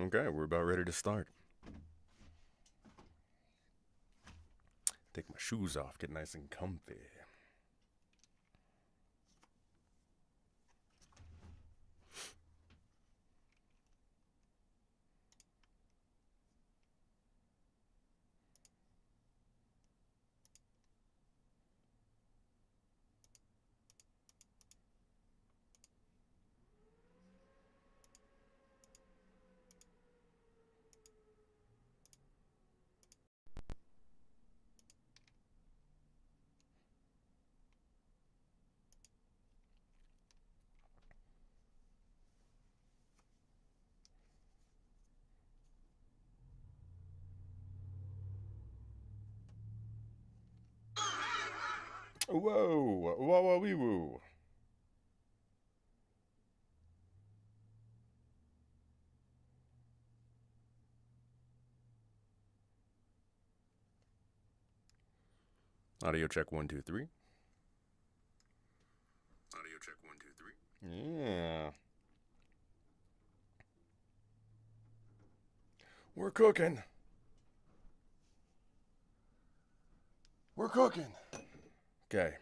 Okay, we're about ready to start. Take my shoes off, get nice and comfy. Whoa, whoa, whoa, wee woo. Audio check 1 2 3. Audio check 1 2 3. Yeah. We're cooking. We're cooking. Okay.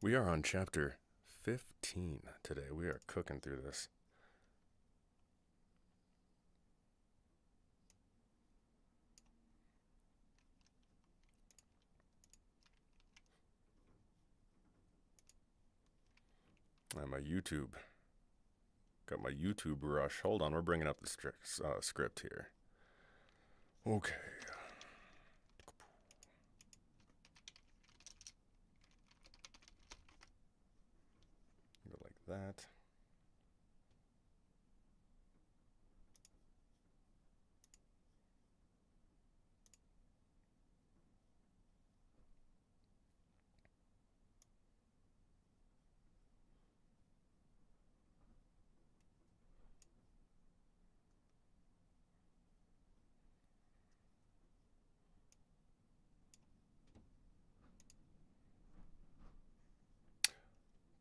We are on chapter 15 today. We are cooking through this. I'm a YouTube. Got my YouTube rush. Hold on, we're bringing up the script here. Okay. Go like that.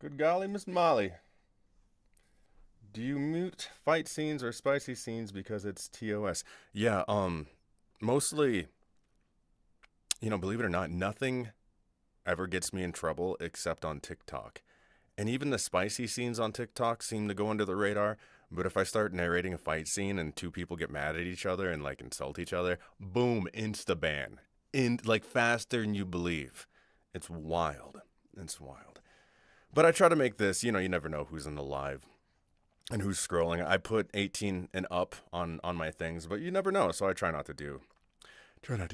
Good golly, Miss Molly. Do you mute fight scenes or spicy scenes because it's TOS? Yeah, mostly, believe it or not, nothing ever gets me in trouble except on TikTok. And even the spicy scenes on TikTok seem to go under the radar. But if I start narrating a fight scene and two people get mad at each other and like insult each other, boom, insta ban. In like faster than you believe. It's wild. It's wild. But I try to make this, you never know who's in the live and who's scrolling. I put 18 and up on my things, but you never know, so I try not to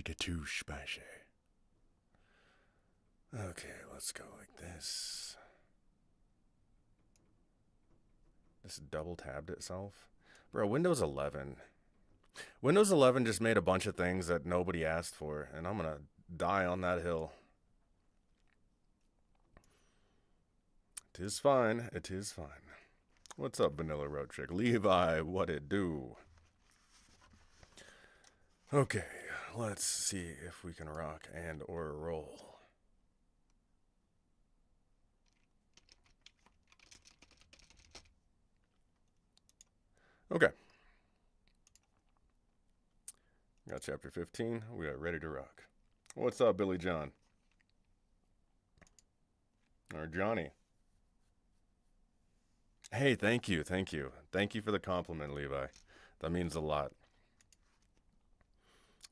get too spicy. Okay, let's go like this. This double tabbed itself. Bro, Windows 11. Windows 11 just made a bunch of things that nobody asked for, and I'm gonna die on that hill. It is fine. It is fine. What's up, Vanilla Road Chick? Levi, what it do? Okay, let's see if we can rock and or roll. Okay. Got chapter 15. We are ready to rock. What's up, Billy John? Or Johnny? Hey, thank you. Thank you for the compliment, Levi. That means a lot.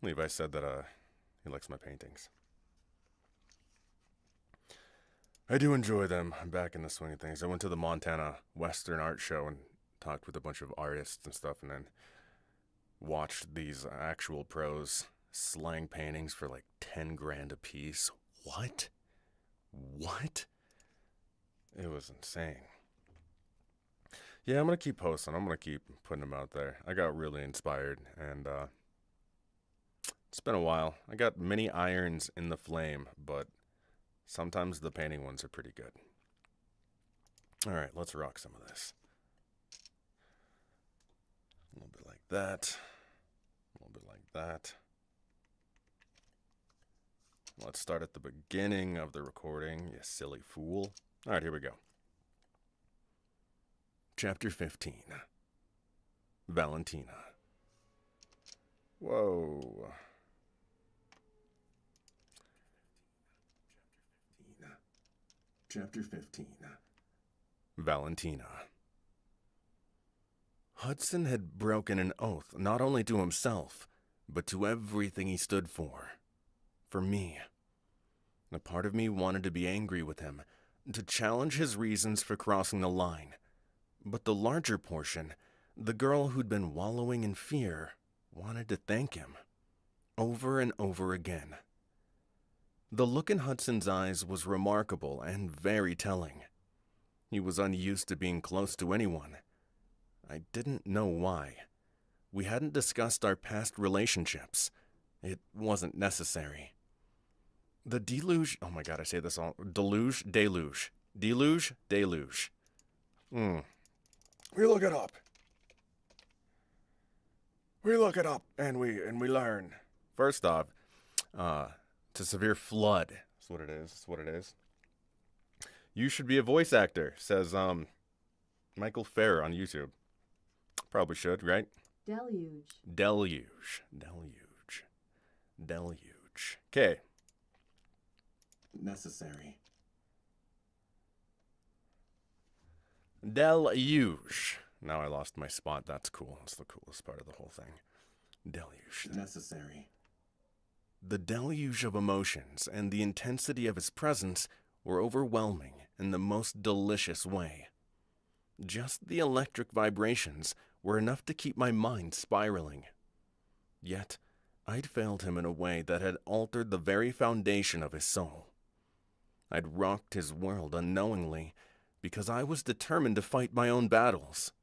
Levi said that he likes my paintings. I do enjoy them. I'm back in the swing of things. I went to the Montana Western Art Show and talked with a bunch of artists and stuff, and then watched these actual pros slang paintings for like 10 grand a piece. What? It was insane. Yeah, I'm gonna keep posting. I'm gonna keep putting them out there. I got really inspired, and it's been a while. I got many irons in the flame, but sometimes the painting ones are pretty good. All right, let's rock some of this. A little bit like that. A little bit like that. Let's start at the beginning of the recording, you silly fool. All right, here we go. Chapter 15. Valentina. Whoa. Chapter 15. Valentina. Hudson had broken an oath not only to himself, but to everything he stood for. For me. A part of me wanted to be angry with him, to challenge his reasons for crossing the line. But the larger portion, the girl who'd been wallowing in fear, wanted to thank him. Over and over again. The look in Hudson's eyes was remarkable and very telling. He was unused to being close to anyone. I didn't know why. We hadn't discussed our past relationships. It wasn't necessary. The deluge... Oh my god, I say this all... Deluge. We look it up. We look it up and we learn. First off, it's a severe flood. That's what it is. That's what it is. You should be a voice actor, says Michael Fair on YouTube. Probably should, right? Deluge. Okay. Necessary. Deluge. Now I lost my spot. That's cool. That's the coolest part of the whole thing. Deluge. Necessary. The deluge of emotions and the intensity of his presence were overwhelming in the most delicious way. Just the electric vibrations were enough to keep my mind spiraling. Yet, I'd failed him in a way that had altered the very foundation of his soul. I'd rocked his world unknowingly because I was determined to fight my own battles.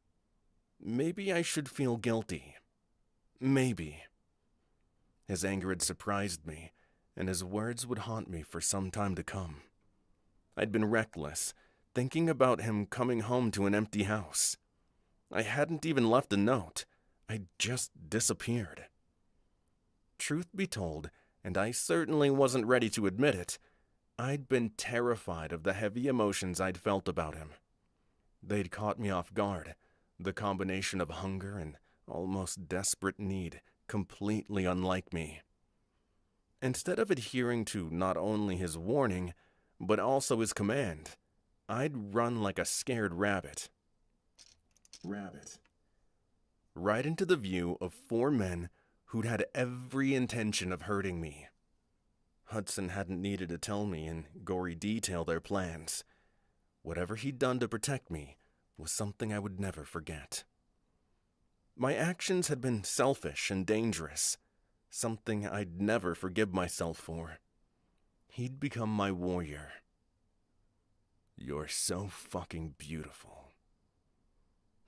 Maybe I should feel guilty. Maybe. His anger had surprised me, and his words would haunt me for some time to come. I'd been reckless, thinking about him coming home to an empty house. I hadn't even left a note. I'd just disappeared. Truth be told, and I certainly wasn't ready to admit it, I'd been terrified of the heavy emotions I'd felt about him. They'd caught me off guard, the combination of hunger and almost desperate need, completely unlike me. Instead of adhering to not only his warning, but also his command, I'd run like a scared rabbit. Right into the view of 4 men who'd had every intention of hurting me. Hudson hadn't needed to tell me in gory detail their plans. Whatever he'd done to protect me was something I would never forget. My actions had been selfish and dangerous, something I'd never forgive myself for. He'd become my warrior. You're so fucking beautiful.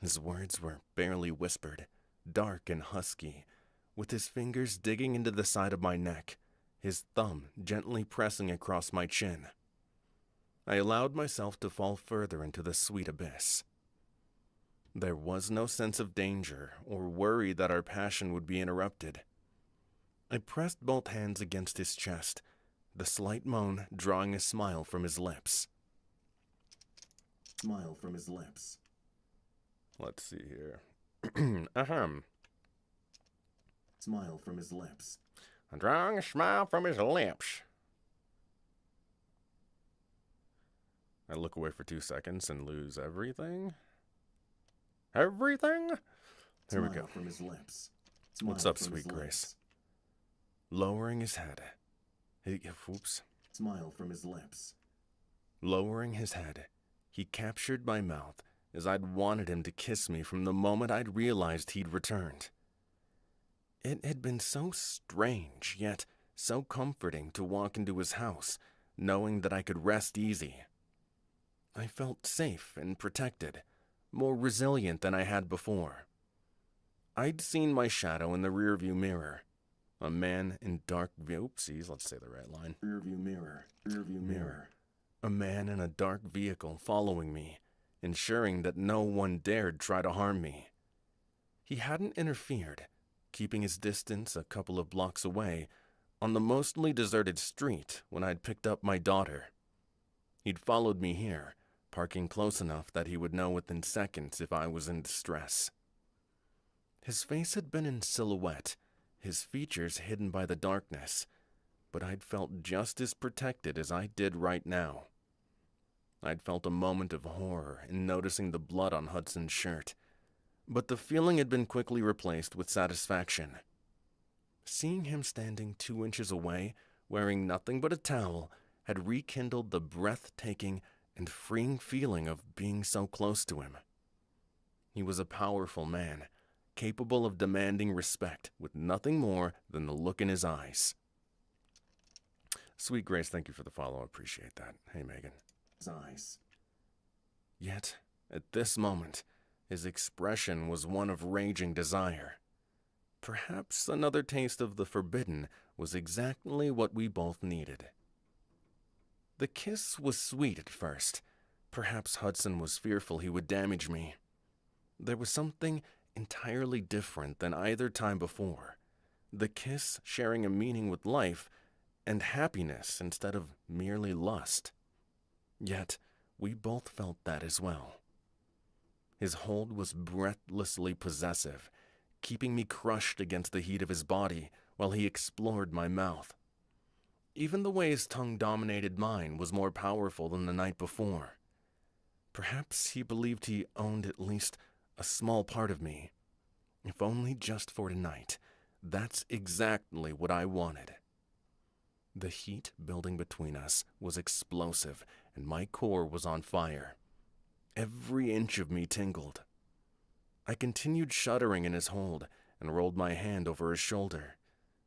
His words were barely whispered, dark and husky, with his fingers digging into the side of my neck, his thumb gently pressing across my chin. I allowed myself to fall further into the sweet abyss. There was no sense of danger or worry that our passion would be interrupted. I pressed both hands against his chest, the slight moan drawing a smile from his lips. Let's see here. Ahem. Smile from his lips. Drawing a smile from his lips. I look away for 2 seconds and lose everything. Everything? There we go. From his lips. What's up, sweet Grace? Lowering his head. Oops. Smile from his lips. Lowering his head, he captured my mouth as I'd wanted him to kiss me from the moment I'd realized he'd returned. It had been so strange, yet so comforting to walk into his house, knowing that I could rest easy. I felt safe and protected, more resilient than I had before. I'd seen my shadow in the rearview mirror. A man in dark... Oopsies, let's say the right line. Rearview mirror. A man in a dark vehicle following me, ensuring that no one dared try to harm me. He hadn't interfered, keeping his distance a couple of blocks away on the mostly deserted street when I'd picked up my daughter. He'd followed me here, parking close enough that he would know within seconds if I was in distress. His face had been in silhouette, his features hidden by the darkness, but I'd felt just as protected as I did right now. I'd felt a moment of horror in noticing the blood on Hudson's shirt, but the feeling had been quickly replaced with satisfaction. Seeing him standing 2 inches away, wearing nothing but a towel, had rekindled the breathtaking and freeing feeling of being so close to him. He was a powerful man, capable of demanding respect with nothing more than the look in his eyes. Sweet Grace, thank you for the follow. I appreciate that. Hey, Megan. His eyes. Yet, at this moment, his expression was one of raging desire. Perhaps another taste of the forbidden was exactly what we both needed. The kiss was sweet at first. Perhaps Hudson was fearful he would damage me. There was something entirely different than either time before. The kiss sharing a meaning with life and happiness instead of merely lust. Yet, we both felt that as well. His hold was breathlessly possessive, keeping me crushed against the heat of his body while he explored my mouth. Even the way his tongue dominated mine was more powerful than the night before. Perhaps he believed he owned at least a small part of me. If only just for tonight. That's exactly what I wanted. The heat building between us was explosive, and my core was on fire. Every inch of me tingled. I continued shuddering in his hold and rolled my hand over his shoulder.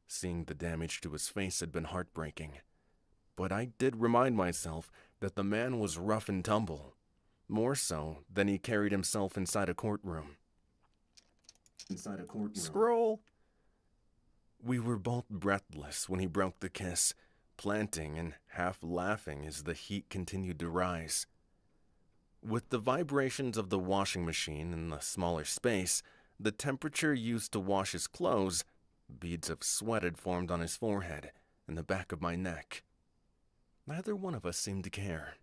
Seeing the damage to his face had been heartbreaking. But I did remind myself that the man was rough and tumble, more so than he carried himself inside a courtroom. Inside a courtroom. Scroll! We were both breathless when he broke the kiss, planting and half laughing as the heat continued to rise. With the vibrations of the washing machine in the smaller space, the temperature used to wash his clothes, beads of sweat had formed on his forehead and the back of my neck. Neither one of us seemed to care.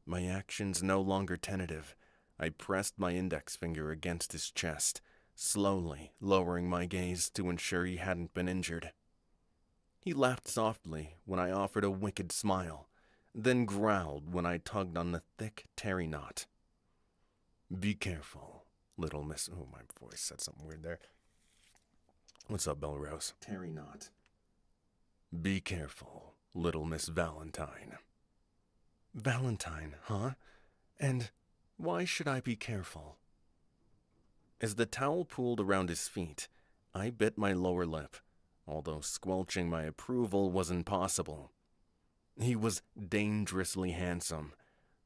My actions no longer tentative, I pressed my index finger against his chest, slowly lowering my gaze to ensure he hadn't been injured. He laughed softly when I offered a wicked smile, then growled when I tugged on the thick terry knot. Be careful, little miss... Oh, my voice said something weird there. What's up, Bella Rose? Terry knot. Be careful, little Miss Valentine. Valentine, huh? And why should I be careful? As the towel pooled around his feet, I bit my lower lip, although squelching my approval was impossible. He was dangerously handsome,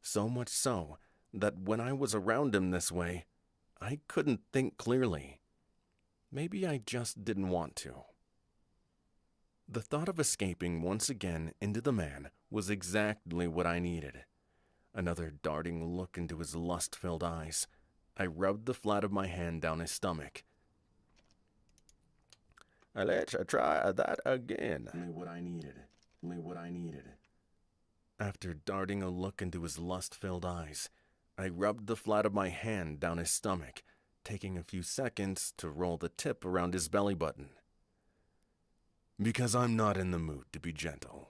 so much so that when I was around him this way, I couldn't think clearly. Maybe I just didn't want to. The thought of escaping once again into the man was exactly what I needed. Another darting look into his lust-filled eyes. I rubbed the flat of my hand down his stomach. Let's try that again. Only what I needed. Only what I needed. After darting a look into his lust-filled eyes, I rubbed the flat of my hand down his stomach, taking a few seconds to roll the tip around his belly button. Because I'm not in the mood to be gentle.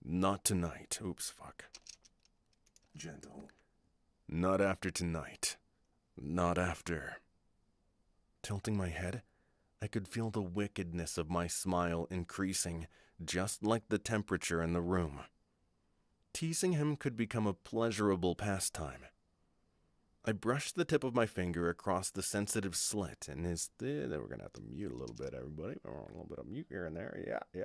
Not tonight. Oops, fuck. Gentle. Not after tonight. Not after. Tilting my head, I could feel the wickedness of my smile increasing, just like the temperature in the room. Teasing him could become a pleasurable pastime. I brushed the tip of my finger across the sensitive slit in his... We're going to have to mute a little bit, everybody. A little bit of mute here and there. Yeah.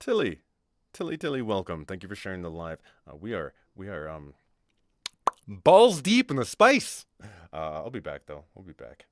Tilly, Tilly, welcome. Thank you for sharing the live. We are balls deep in the spice. I'll be back though. We'll be back.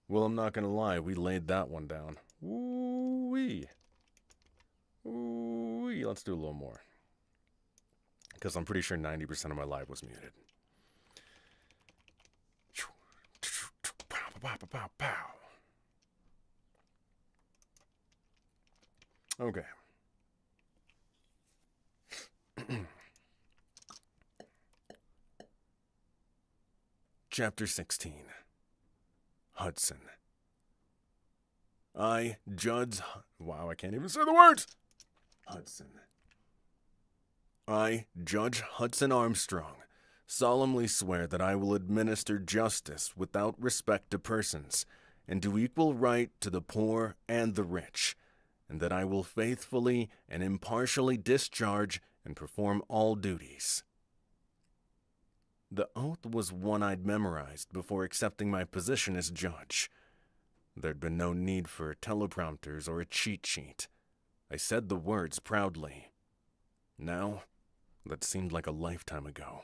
Well, I'm not gonna lie, we laid that one down. Ooh-wee. Ooh-wee. Let's do a little more. Because I'm pretty sure 90% of my live was muted. Okay. Chapter 16. Hudson. I, Judd's... Wow, I can't even say the words! Hudson. I, Judge Hudson Armstrong, solemnly swear that I will administer justice without respect to persons, and do equal right to the poor and the rich, and that I will faithfully and impartially discharge and perform all duties. The oath was one I'd memorized before accepting my position as judge. There'd been no need for teleprompters or a cheat sheet. I said the words proudly. Now, that seemed like a lifetime ago.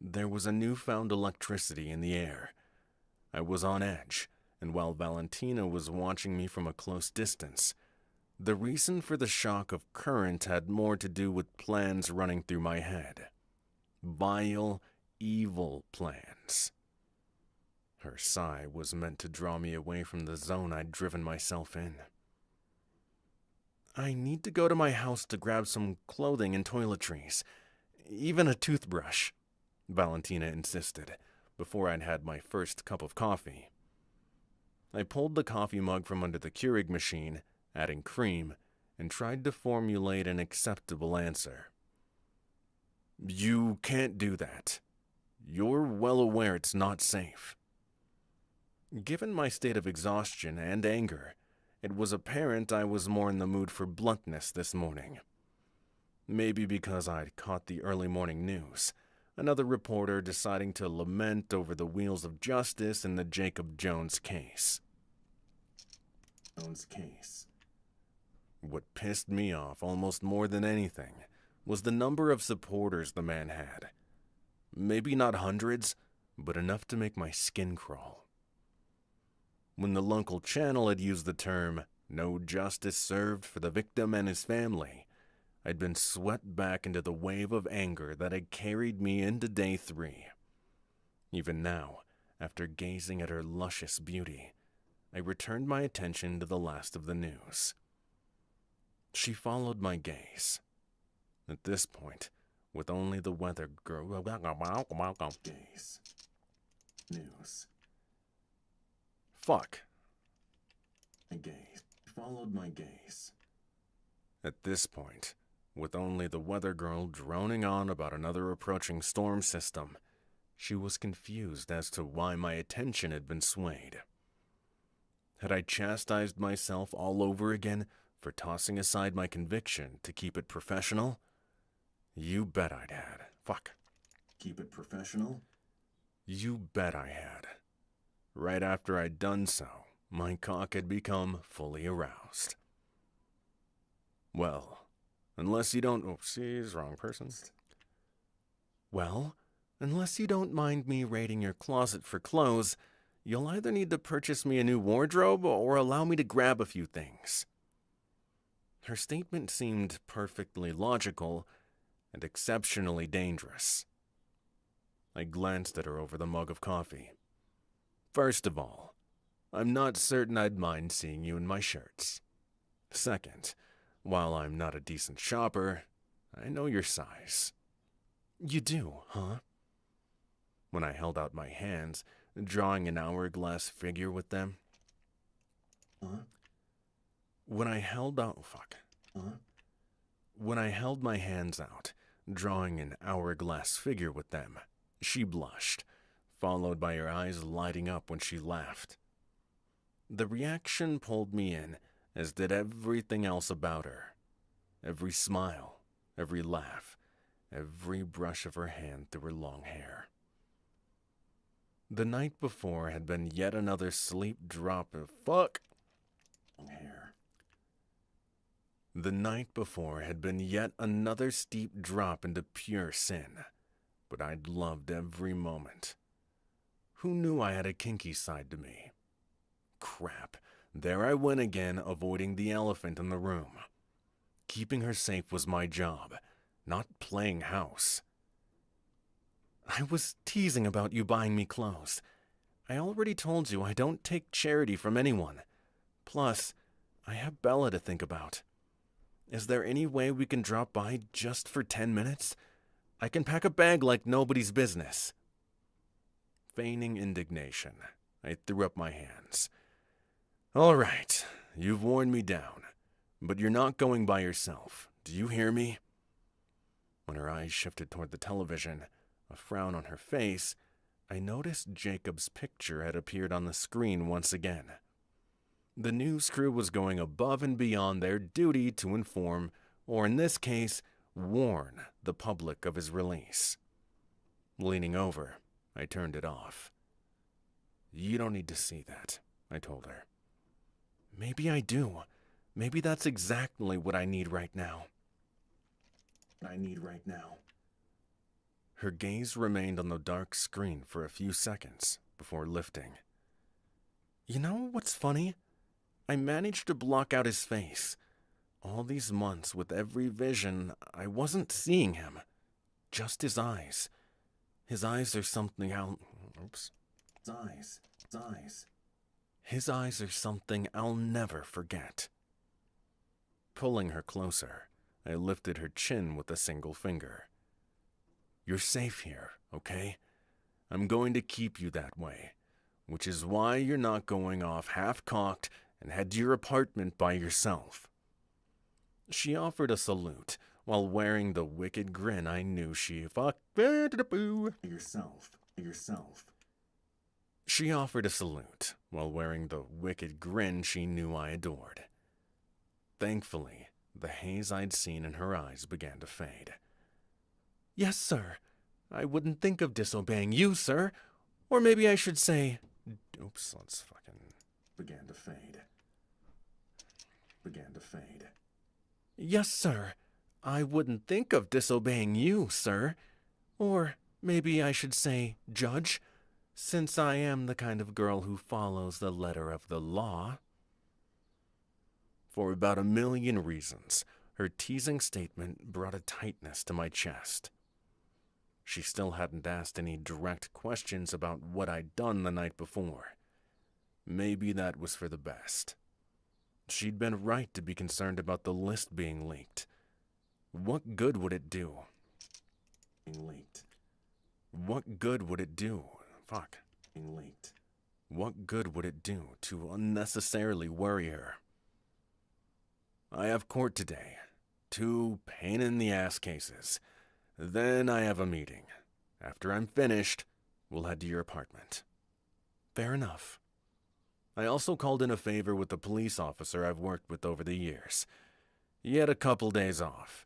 There was a newfound electricity in the air. I was on edge, and while Valentina was watching me from a close distance, the reason for the shock of current had more to do with plans running through my head. Vile, evil plans. Her sigh was meant to draw me away from the zone I'd driven myself in. I need to go to my house to grab some clothing and toiletries, even a toothbrush, Valentina insisted, before I'd had my first cup of coffee. I pulled the coffee mug from under the Keurig machine, adding cream, and tried to formulate an acceptable answer. You can't do that. You're well aware it's not safe. Given my state of exhaustion and anger, it was apparent I was more in the mood for bluntness this morning. Maybe because I'd caught the early morning news, another reporter deciding to lament over the wheels of justice in the Jacob Jones case. What pissed me off almost more than anything was the number of supporters the man had. Maybe not hundreds, but enough to make my skin crawl. When the local channel had used the term, "no justice served for the victim and his family," I'd been swept back into the wave of anger that had carried me into day 3. Even now, after gazing at her luscious beauty, I returned my attention to the last of the news. She followed my gaze. At this point, with only the weather girl... Gaze. News. Fuck. I gazed. Followed my gaze. At this point, with only the weather girl droning on about another approaching storm system, she was confused as to why my attention had been swayed. Had I chastised myself all over again for tossing aside my conviction to keep it professional? You bet I'd had. Fuck. Keep it professional? You bet I had. Right after I'd done so, my cock had become fully aroused. Well, unless you don't... Oopsies, wrong person. Well, unless you don't mind me raiding your closet for clothes, you'll either need to purchase me a new wardrobe or allow me to grab a few things. Her statement seemed perfectly logical and exceptionally dangerous. I glanced at her over the mug of coffee. First of all, I'm not certain I'd mind seeing you in my shirts. Second, while I'm not a decent shopper, I know your size. You do, huh? When I held out my hands, drawing an hourglass figure with them. Huh? When I held out... Fuck. Huh? When I held my hands out, drawing an hourglass figure with them, she blushed, followed by her eyes lighting up when she laughed. The reaction pulled me in, as did everything else about her. Every smile, every laugh, every brush of her hand through her long hair. The night before had been yet another sleep drop of... Fuck! Hair. The night before had been yet another steep drop into pure sin, but I'd loved every moment. Who knew I had a kinky side to me? crap. There I went again, avoiding the elephant in the room. Keeping her safe was my job, not playing house. I was teasing about you buying me clothes. I already told you I don't take charity from anyone. Plus, I have Bella to think about. Is there any way we can drop by just for 10 minutes? I can pack a bag like nobody's business. Feigning indignation, I threw up my hands. All right, you've worn me down, but you're not going by yourself. Do you hear me? When her eyes shifted toward the television, a frown on her face, I noticed Jacob's picture had appeared on the screen once again. The news crew was going above and beyond their duty to inform, or in this case, warn the public of his release. Leaning over, I turned it off. You don't need to see that, I told her. Maybe I do. Maybe that's exactly what I need right now. Her gaze remained on the dark screen for a few seconds before lifting. You know what's funny? I managed to block out his face. All these months, with every vision, I wasn't seeing him. Just his eyes. His eyes are something His eyes are something I'll never forget. Pulling her closer, I lifted her chin with a single finger. You're safe here, okay? I'm going to keep you that way, which is why you're not going off half-cocked and head to your apartment by yourself. She offered a salute while wearing the wicked grin I knew she She offered a salute while wearing the wicked grin she knew I adored. Thankfully, the haze I'd seen in her eyes began to fade. Yes, sir. I wouldn't think of disobeying you, sir. Or maybe I should say... Began to fade. Yes, sir. I wouldn't think of disobeying you, sir. Or maybe I should say, Judge, since I am the kind of girl who follows the letter of the law. For about 1,000,000 reasons, her teasing statement brought a tightness to my chest. She still hadn't asked any direct questions about what I'd done the night before. Maybe that was for the best. She'd been right to be concerned about the list being leaked. What good would it do? What good would it do? What good would it do to unnecessarily worry her? I have court today. 2 pain-in-the-ass cases. Then I have a meeting. After I'm finished, we'll head to your apartment. Fair enough. I also called in a favor with the police officer I've worked with over the years. He had a couple days off.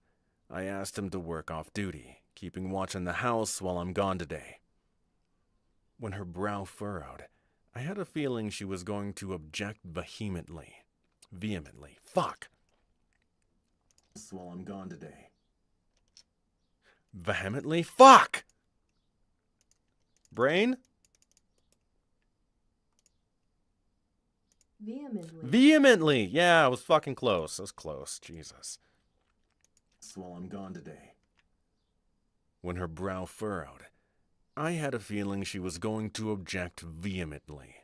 I asked him to work off duty, keeping watch in the house while I'm gone today. When her brow furrowed, I had a feeling she was going to object vehemently. Fuck! While I'm gone today. Vehemently? Fuck! Brain? Vehemently! Yeah, I was fucking close. I was close. Jesus. While I'm gone today. When her brow furrowed, I had a feeling she was going to object vehemently.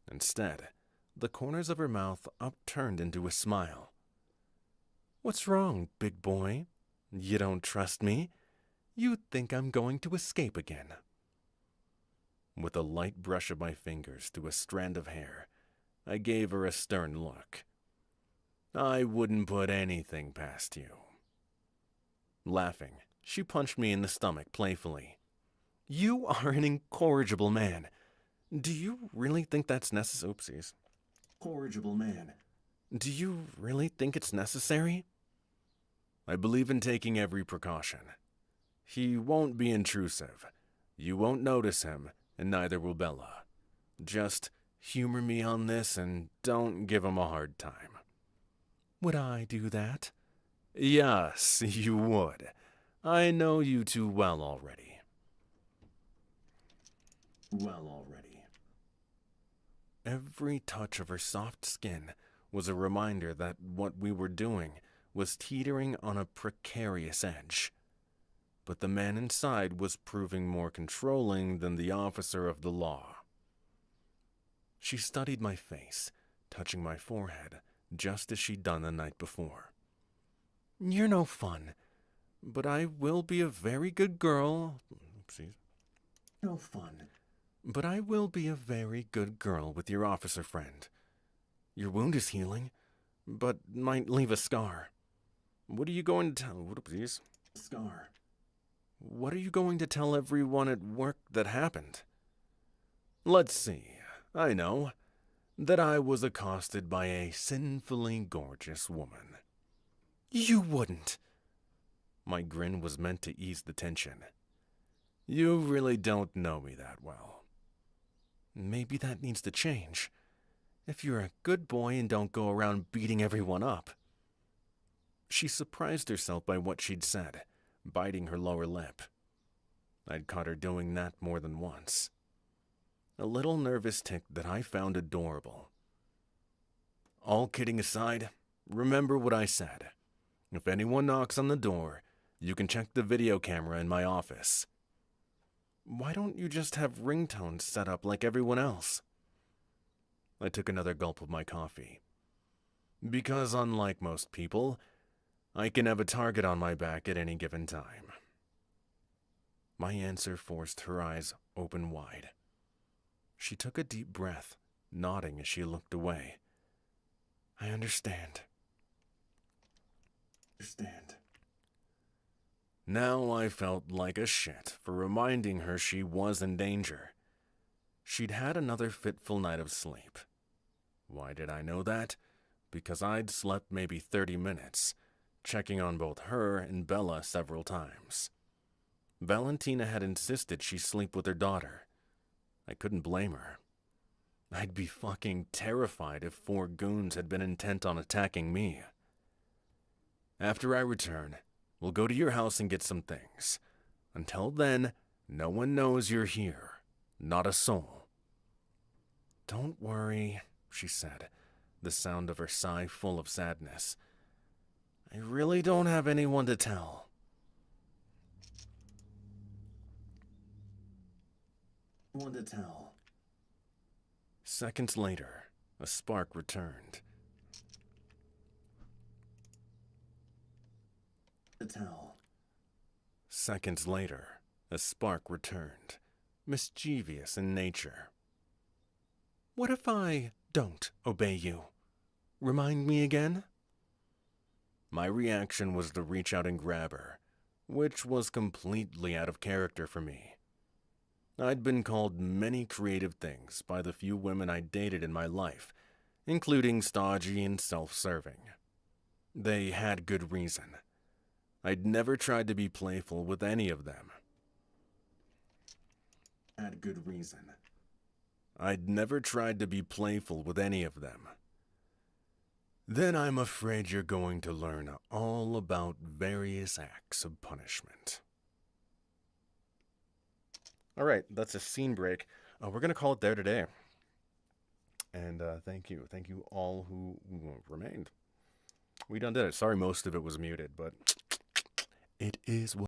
Instead, the corners of her mouth upturned into a smile. What's wrong, big boy? You don't trust me? You think I'm going to escape again? With a light brush of my fingers through a strand of hair, I gave her a stern look. I wouldn't put anything past you. Laughing, she punched me in the stomach playfully. You are an incorrigible man. Do you really think that's necessary? Oopsies. Corrigible man. Do you really think it's necessary? I believe in taking every precaution. He won't be intrusive. You won't notice him, and neither will Bella. Just humor me on this and don't give him a hard time. Would I do that? Yes, you would. I know you too well already. Every touch of her soft skin was a reminder that what we were doing was teetering on a precarious edge. But the man inside was proving more controlling than the officer of the law. She studied my face, touching my forehead, just as she'd done the night before. "You're no fun, but I will be a very good girl." Oopsies. No fun. "But I will be a very good girl with your officer friend. Your wound is healing, but might leave a scar. What are you going to tell... Oopsies. Scar. What are you going to tell everyone at work that happened?" "Let's see. I know. That I was accosted by a sinfully gorgeous woman." "You wouldn't." My grin was meant to ease the tension. "You really don't know me that well." "Maybe that needs to change. If you're a good boy and don't go around beating everyone up." She surprised herself by what she'd said, biting her lower lip. I'd caught her doing that more than once. A little nervous tick that I found adorable. "All kidding aside, remember what I said. If anyone knocks on the door, you can check the video camera in my office." "Why don't you just have ringtones set up like everyone else?" I took another gulp of my coffee. "Because unlike most people, I can have a target on my back at any given time." My answer forced her eyes open wide. She took a deep breath, nodding as she looked away. "I understand." Understand. Now I felt like a shit for reminding her she was in danger. She'd had another fitful night of sleep. Why did I know that? Because I'd slept maybe 30 minutes, checking on both her and Bella several times. Valentina had insisted she sleep with her daughter. I couldn't blame her. I'd be fucking terrified if 4 goons had been intent on attacking me. "After I return, we'll go to your house and get some things. Until then, no one knows you're here. Not a soul." "Don't worry," she said, the sound of her sigh full of sadness. "I really don't have anyone to tell." One to tell. Seconds later, a spark returned. To tell. Seconds later, a spark returned, mischievous in nature. "What if I don't obey you? Remind me again?" My reaction was to reach out and grab her, which was completely out of character for me. I'd been called many creative things by the few women I dated in my life, including stodgy and self-serving. They had good reason. I'd never tried to be playful with any of them. Had good reason. I'd never tried to be playful with any of them. Then I'm afraid you're going to learn all about various acts of punishment. All right, that's a scene break. We're going to call it there today. And thank you. Thank you all who remained. We done did it. Sorry most of it was muted, but it is what